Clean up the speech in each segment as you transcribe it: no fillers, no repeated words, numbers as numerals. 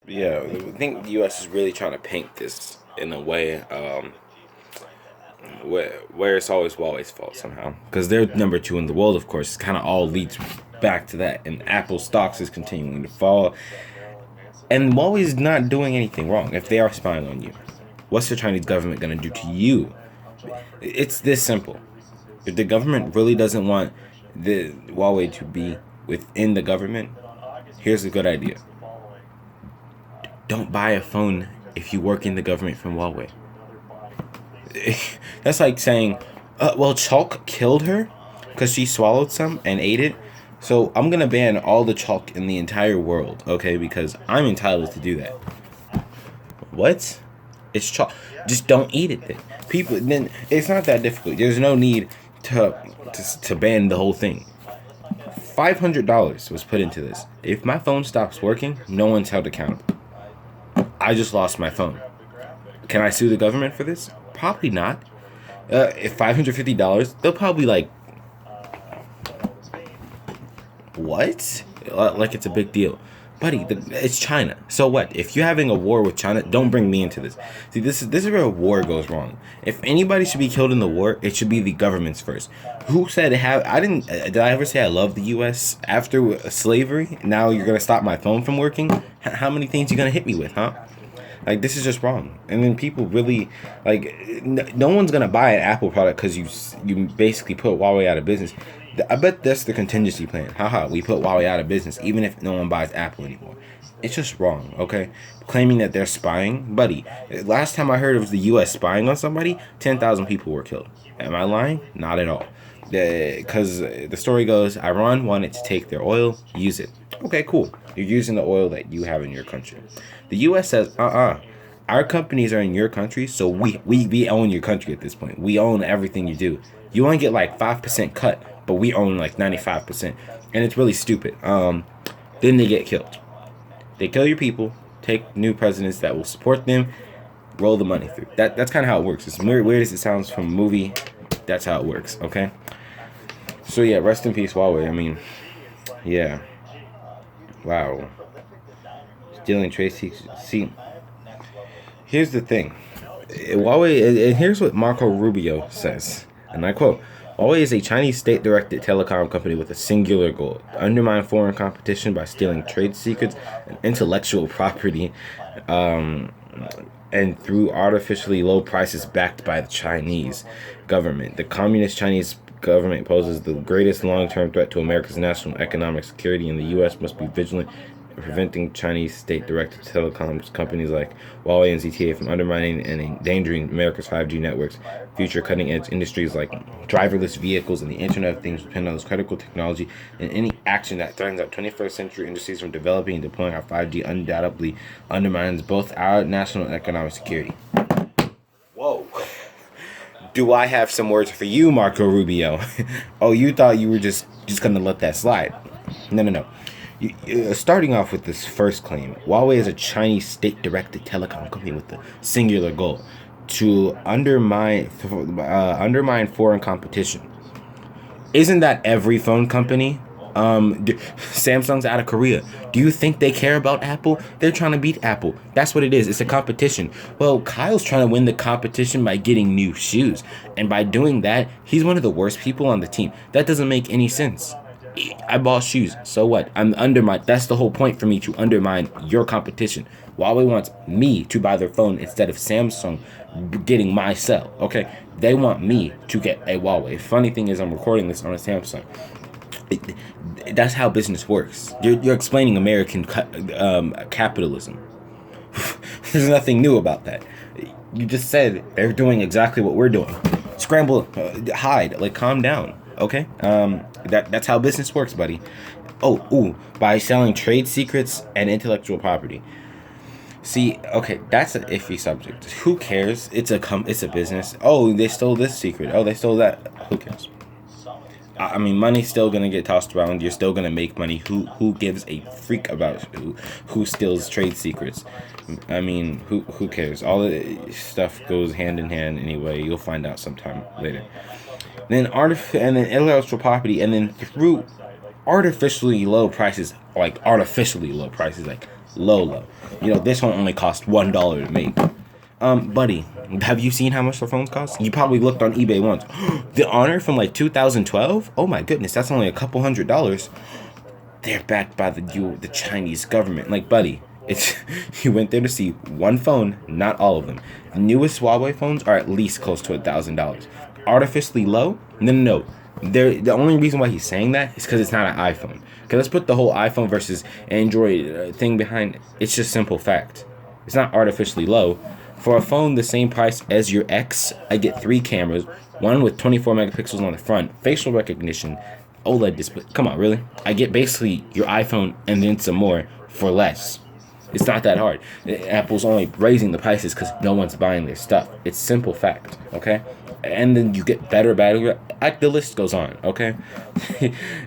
Yeah, I think the U.S. is really trying to paint this in a way where it's always Huawei's fault somehow, because they're number two in the world. Of course, it kind of all leads back to that, and Apple stocks is continuing to fall, and Huawei's not doing anything wrong. If they are spying on you, what's the Chinese government gonna do to you? It's this simple. If the government really doesn't want the Huawei to be within the government, here's a good idea: don't buy a phone if you work in the government from Huawei. That's like saying, well, chalk killed her because she swallowed some and ate it. So I'm gonna ban all the chalk in the entire world, okay? Because I'm entitled to do that. What? It's chalk. Just don't eat it then. People, then it's not that difficult. There's no need to ban the whole thing. $500 was put into this. If my phone stops working, no one's held accountable. I just lost my phone. Can I sue the government for this? Probably not. If $550, they'll probably like, what? Like it's a big deal. Buddy, it's China. So what? If you're having a war with China, don't bring me into this. See, this is where a war goes wrong. If anybody should be killed in the war, it should be the governments first. Who said have? I didn't. Did I ever say I love the U.S. after slavery? Now you're gonna stop my phone from working? How many things you gonna hit me with, huh? Like, this is just wrong. And then people really, like, no one's gonna buy an Apple product because you basically put Huawei out of business. I bet that's the contingency plan. Haha, we put Huawei out of business even if no one buys Apple anymore. It's just wrong, okay? Claiming that they're spying, buddy. Last time I heard of the U.S. spying on somebody, 10,000 people were killed. Am I lying? Not at all. Because the story goes, Iran wanted to take their oil, use it. Okay, cool. You're using the oil that you have in your country. The U.S. says, our companies are in your country, so we own your country at this point. We own everything you do. You only get like 5% cut, but we own like 95%. And it's really stupid. Then they get killed. They kill your people, take new presidents that will support them, roll the money through. That's kind of how it works. As weird as it sounds from a movie, that's how it works, okay? So yeah, rest in peace, Huawei. I mean, yeah. Wow. Stealing trade secrets. See, here's the thing. Huawei, and here's what Marco Rubio says, and I quote, Huawei is a Chinese state-directed telecom company with a singular goal: to undermine foreign competition by stealing trade secrets and intellectual property, and through artificially low prices backed by the Chinese government. The communist Chinese government poses the greatest long-term threat to America's national economic security, and the U.S. must be vigilant in preventing Chinese state-directed telecoms companies like Huawei and ZTE from undermining and endangering America's 5G networks. Future cutting-edge industries like driverless vehicles and the Internet of Things depend on this critical technology, and any action that threatens our 21st century industries from developing and deploying our 5G undoubtedly undermines both our national and economic security. Whoa. Do I have some words for you, Marco Rubio? Oh, you thought you were just gonna let that slide? No. Starting off with this first claim, Huawei is a Chinese state-directed telecom company with the singular goal to undermine foreign competition. Isn't that every phone company? Samsung's out of Korea. Do you think they care about Apple? They're trying to beat Apple. That's what it is. It's a competition. Well, Kyle's trying to win the competition by getting new shoes. And by doing that, he's one of the worst people on the team. That doesn't make any sense. I bought shoes. So what? I'm undermined. That's the whole point for me, to undermine your competition. Huawei wants me to buy their phone instead of Samsung getting my cell. Okay? They want me to get a Huawei. Funny thing is, I'm recording this on a Samsung. That's how business works. You're explaining American capitalism. There's nothing new about that. You just said they're doing exactly what we're doing. Scramble, hide, like calm down. Okay, that's how business works, buddy. By selling trade secrets and intellectual property. See, okay, that's an iffy subject. Who cares? It's a business. Oh, they stole this secret. Oh, they stole that. Who cares? I mean, money's still gonna get tossed around. You're still gonna make money. Who gives a freak about who steals trade secrets? I mean, who cares? All the stuff goes hand in hand anyway. You'll find out sometime later. Then and then intellectual property, and then through artificially low prices, like low. This one only cost $1 to make. Buddy, have you seen how much the phones cost? You probably looked on eBay once. The Honor from like 2012? Oh my goodness, that's only a couple $100. They're backed by the Chinese government. Like, buddy, you went there to see one phone, not all of them. The newest Huawei phones are at least close to $1,000. Artificially low? No. The only reason why he's saying that is because it's not an iPhone. Okay, let's put the whole iPhone versus Android thing behind it. It's just simple fact. It's not artificially low. For a phone the same price as your X, I get 3 cameras, one with 24 megapixels on the front, facial recognition, OLED display. Come on, really? I get basically your iPhone and then some more for less. It's not that hard. Apple's only raising the prices because no one's buying their stuff. It's simple fact, okay? And then you get better battery. The list goes on, okay?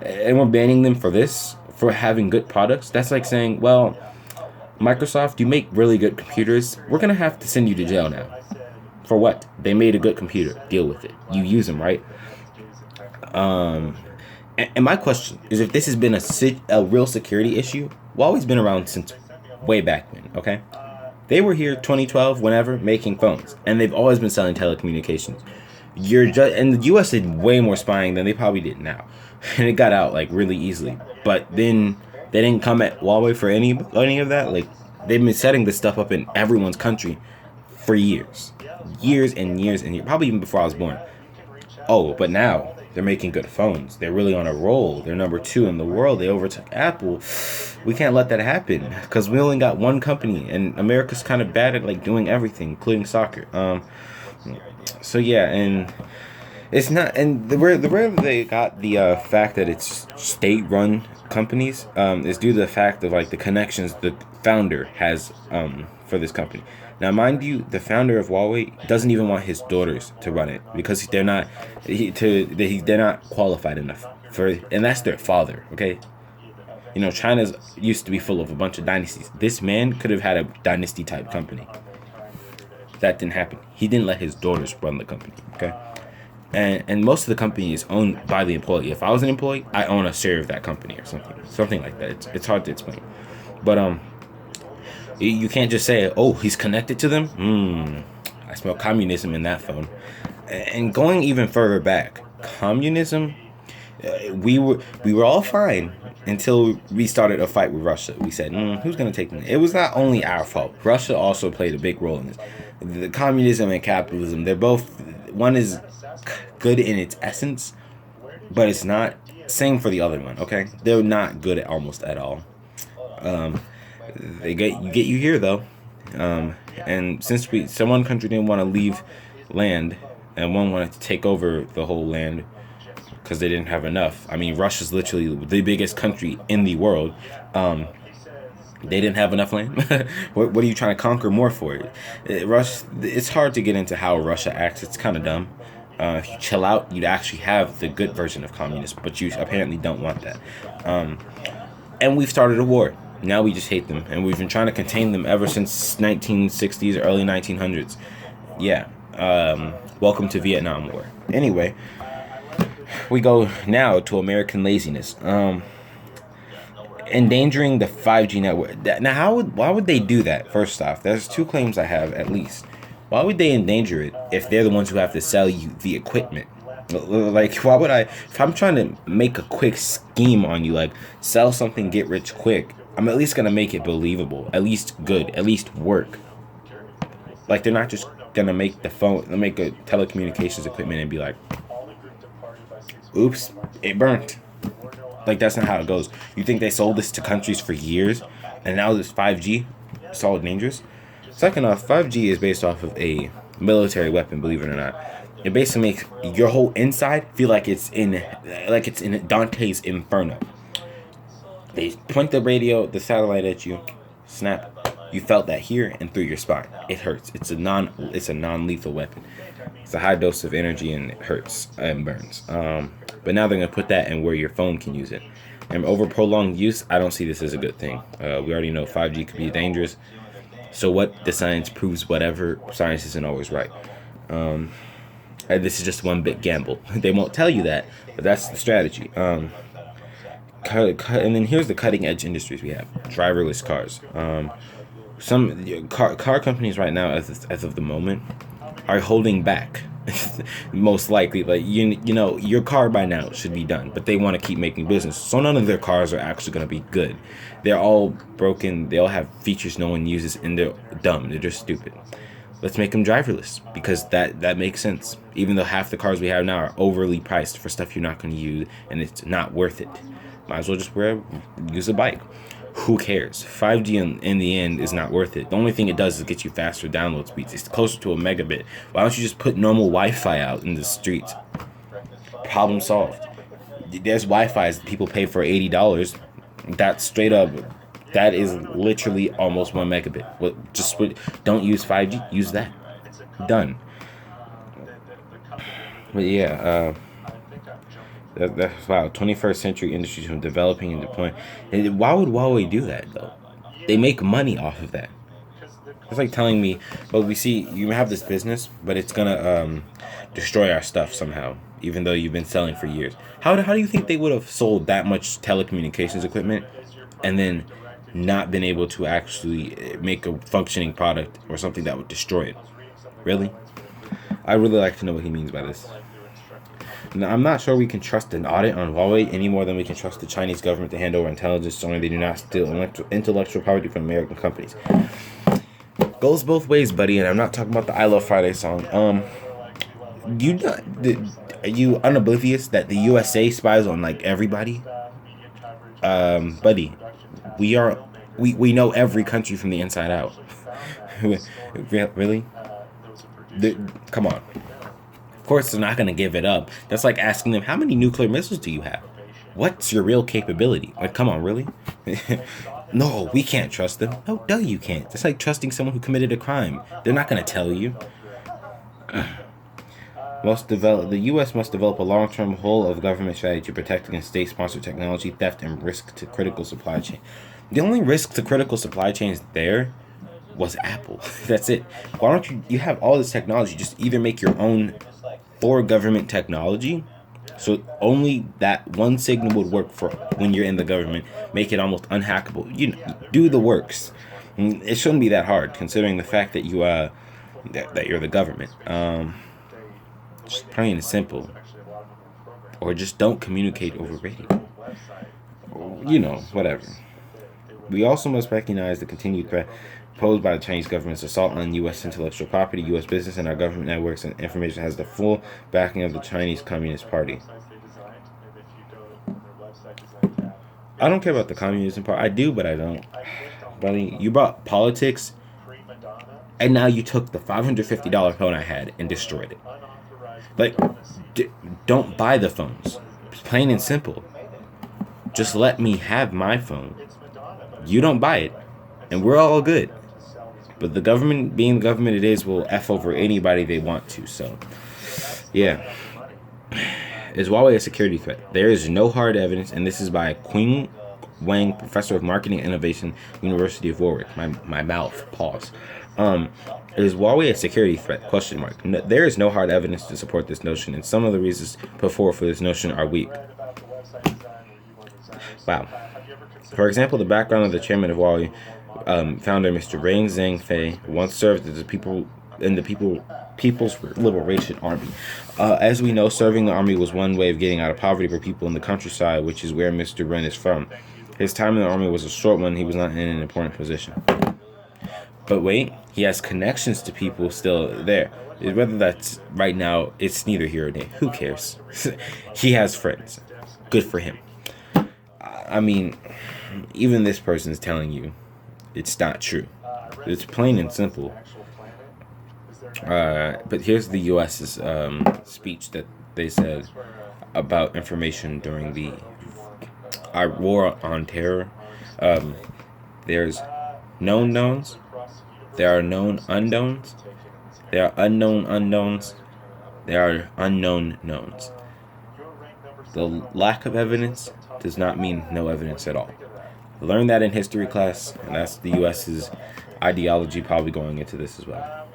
And we're banning them for this, for having good products. That's like saying, well, Microsoft, you make really good computers. We're going to have to send you to jail now. For what? They made a good computer. Deal with it. You use them, right? And my question is, if this has been a real security issue, Huawei's been around since way back when, okay? They were here 2012, whenever, making phones. And they've always been selling telecommunications. And the U.S. did way more spying than they probably did now. And it got out, like, really easily. But then they didn't come at Huawei for any of that. Like, they've been setting this stuff up in everyone's country for years. Years and years and years. Probably even before I was born. Oh, but now they're making good phones. They're really on a roll. They're number 2 in the world. They overtook Apple. We can't let that happen because we only got one company, and America's kind of bad at like doing everything, including soccer. So yeah, and it's not, and the where they got the fact that it's state-run companies is due to the fact of like the connections the founder has for this company. Now, mind you, the founder of Huawei doesn't even want his daughters to run it because they're not qualified enough for it, and that's their father. Okay, China's used to be full of a bunch of dynasties. This man could have had a dynasty type company. That didn't happen. He didn't let his daughters run the company. Okay, and most of the company is owned by the employee. If I was an employee, I own a share of that company or something like that. It's hard to explain, but you can't just say, oh, he's connected to them. I smell communism in that phone. And going even further back, communism, we were all fine until we started a fight with Russia. We said, who's going to take them? It was not only our fault. Russia also played a big role in this. The communism and capitalism, they're both, one is good in its essence, but it's not. Same for the other one, okay? They're not good at almost at all. They get you here though, and since one country didn't want to leave land, and one wanted to take over the whole land because they didn't have enough. I mean, Russia's literally the biggest country in the world. They didn't have enough land. What are you trying to conquer more for? It's hard to get into how Russia acts. It's kind of dumb. If you chill out, you'd actually have the good version of communism, but you apparently don't want that. And we've started a war. Now we just hate them, and we've been trying to contain them ever since 1960s, early 1900s. Yeah. Welcome to Vietnam War. Anyway, we go now to American laziness. Endangering the 5G network. Now, why would they do that? First off, there's 2 claims I have at least. Why would they endanger it if they're the ones who have to sell you the equipment? Like, why would I? If I'm trying to make a quick scheme on you, like sell something, get rich quick, I'm at least gonna make it believable, at least good, at least work. Like, they're not just gonna make a telecommunications equipment and be like, oops, it burnt. Like, that's not how it goes. You think they sold this to countries for years, and now this 5G, it's all dangerous? Second off, 5G is based off of a military weapon, believe it or not. It basically makes your whole inside feel like it's in Dante's Inferno. They point the satellite at you, snap. You felt that here and through your spine. It hurts. It's a non-lethal weapon. It's a high dose of energy and it hurts and burns. But now they're gonna put that in where your phone can use it. And over prolonged use, I don't see this as a good thing. We already know 5G could be dangerous. So what? The science proves whatever. Science isn't always right. And this is just one big gamble. They won't tell you that, but that's the strategy. And then here's the cutting edge industries we have: driverless cars. Some car companies right now, as of the moment, are holding back. Most likely, like you know, your car by now should be done, but they want to keep making business, so none of their cars are actually going to be good. They're all broken. They all have features no one uses, and they're dumb. They're just stupid. Let's make them driverless, because that makes sense. Even though half the cars we have now are overly priced for stuff you're not going to use, and it's not worth it. Might as well just use a bike. Who cares? 5G in the end is not worth it. The only thing it does is get you faster download speeds. It's closer to a megabit. Why don't you just put normal Wi-Fi out in the streets? Problem solved. There's Wi-Fi's that people pay for $80. That's straight up. That is literally almost 1 megabit. Don't use 5G. Use that. Done. But yeah. That's wow. 21st century industries from developing and deploying. And why would Huawei do that though? They make money off of that. It's like telling me, well, we see you have this business, but it's gonna destroy our stuff somehow, even though you've been selling for years. How do you think they would have sold that much telecommunications equipment and then not been able to actually make a functioning product or something that would destroy it? Really? I really like to know what he means by this. Now, I'm not sure we can trust an audit on Huawei any more than we can trust the Chinese government to hand over intelligence showing they do not steal intellectual property from American companies. Goes both ways, buddy, and I'm not talking about the I Love Friday song. Are you unoblivious that the USA spies on like everybody? Buddy, we know every country from the inside out. Really? Come on. Of course, they're not going to give it up. That's like asking them, how many nuclear missiles do you have? What's your real capability? Like, come on, really? No, we can't trust them. No, you can't. It's like trusting someone who committed a crime. They're not going to tell you. The U.S. must develop a long-term whole-of-government strategy to protect against state-sponsored technology theft and risk to critical supply chain. The only risk to critical supply chains there was Apple. That's it. Why don't you have all this technology, just either make your own for government technology, so only that one signal would work for when you're in the government, make it almost unhackable. You do the works. It shouldn't be that hard, considering the fact that you that you're the government. Just plain and simple. Or just don't communicate over radio. Whatever. We also must recognize the continued threat posed by the Chinese government's assault on U.S. intellectual property, U.S. business, and our government networks and information has the full backing of the Chinese Communist Party. I don't care about the communism part. I do, but I don't. Buddy, you brought politics, and now you took the $550 phone I had and destroyed it. Like, don't buy the phones. It's plain and simple. Just let me have my phone. You don't buy it, and we're all good. But the government, being the government it is, will F over anybody they want to. So, yeah. Is Huawei a security threat? There is no hard evidence, and this is by Qing Wang, professor of marketing and innovation, University of Warwick. My mouth. Pause. Is Huawei a security threat? Question mark. No, there is no hard evidence to support this notion, and some of the reasons put forward for this notion are weak. Wow. For example, the background of the chairman of Huawei, founder Mr. Ring Zhengfei, once served as the People's Liberation Army. As we know, serving the army was one way of getting out of poverty for people in the countryside, which is where Mr. Ren is from. His time in the army was a short one. He was not in an important position. But wait, he has connections to people still there. Whether that's right now, it's neither here or there. Who cares? He has friends. Good for him. I mean, even this person is telling you it's not true. It's plain and simple. But here's the U.S.'s speech that they said about information during our war on terror. There's known knowns. There are known unknowns. There are unknown unknowns. There are unknown knowns. The lack of evidence does not mean no evidence at all. Learn that in history class, and that's the U.S.'s ideology probably going into this as well.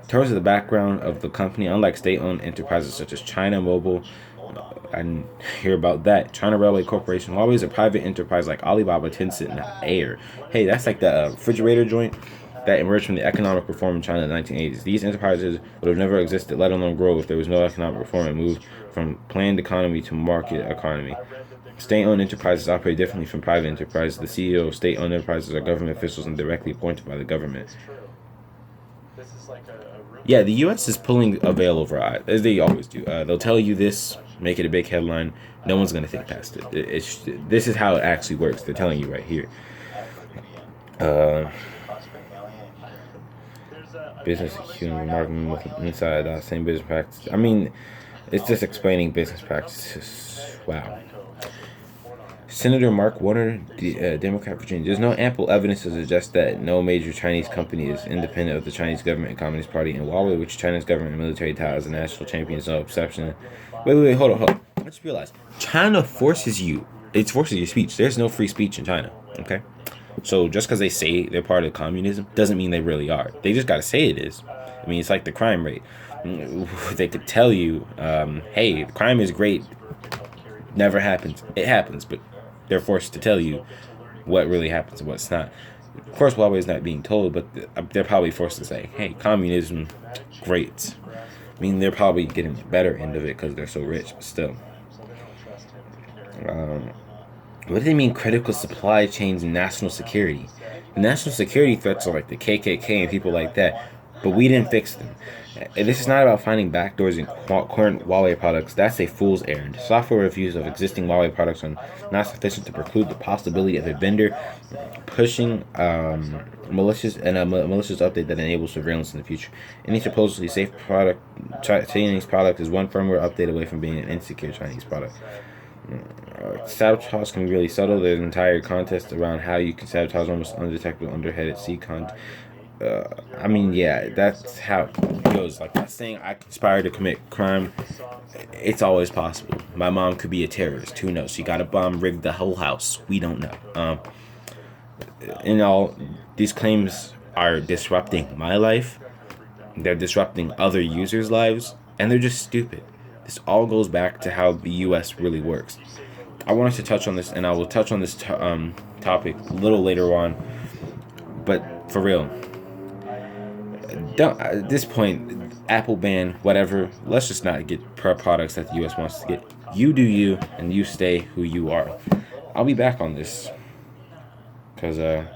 In terms of the background of the company, unlike state-owned enterprises such as China Mobile, I didn't hear about that. China Railway Corporation. Huawei is a private enterprise like Alibaba, Tencent, and Air. Hey, that's like the refrigerator joint that emerged from the economic reform in China in the 1980s. These enterprises would have never existed, let alone grow, if there was no economic reform and moved from planned economy to market economy. State-owned enterprises operate differently from private enterprises. The CEO of state-owned enterprises are government officials and directly appointed by the government. Yeah, the U.S. is pulling a veil over our eyes, as they always do. They'll tell you this, make it a big headline. No one's going to think past it. This is how it actually works. They're telling you right here. Business, human marketing, inside same business practice. I mean, it's just explaining business practices. Wow. Senator Mark Warner, Democrat, Virginia. There's no ample evidence to suggest that no major Chinese company is independent of the Chinese government and Communist Party, and Huawei, which China's government and military tout as a national champion, is no exception. Wait, hold on. I just realized China forces you. It forces your speech. There's no free speech in China. Okay, so just because they say they're part of communism doesn't mean they really are. They just gotta say it is. I mean, it's like the crime rate. They could tell you, hey, crime is great. Never happens. It happens, but they're forced to tell you what really happens and what's not. Of course, Huawei is not being told, but they're probably forced to say, hey, communism, great. I mean, they're probably getting the better end of it because they're so rich, but still. What do they mean critical supply chains and national security? The national security threats are like the KKK and people like that, but we didn't fix them. And this is not about finding backdoors in current Huawei products. That's a fool's errand. Software reviews of existing Huawei products are not sufficient to preclude the possibility of a vendor pushing malicious update that enables surveillance in the future. Any supposedly safe Chinese product is one firmware update away from being an insecure Chinese product. Sabotage can be really subtle. There's an entire contest around how you can sabotage almost undetectable underheaded C content. I mean, yeah, that's how it goes. Like that saying, I conspire to commit crime. It's always possible. My mom could be a terrorist. Who knows? She got a bomb rigged the whole house. We don't know. In all, these claims are disrupting my life. They're disrupting other users' lives, and they're just stupid. This all goes back to how the U.S. really works. I wanted to touch on this, and I will touch on this topic a little later on. But for real. At this point, Apple ban, whatever. Let's just not get products that the U.S. wants to get. You do you, and you stay who you are. I'll be back on this because I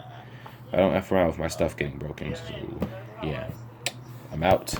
don't F around with my stuff getting broken. So yeah, I'm out.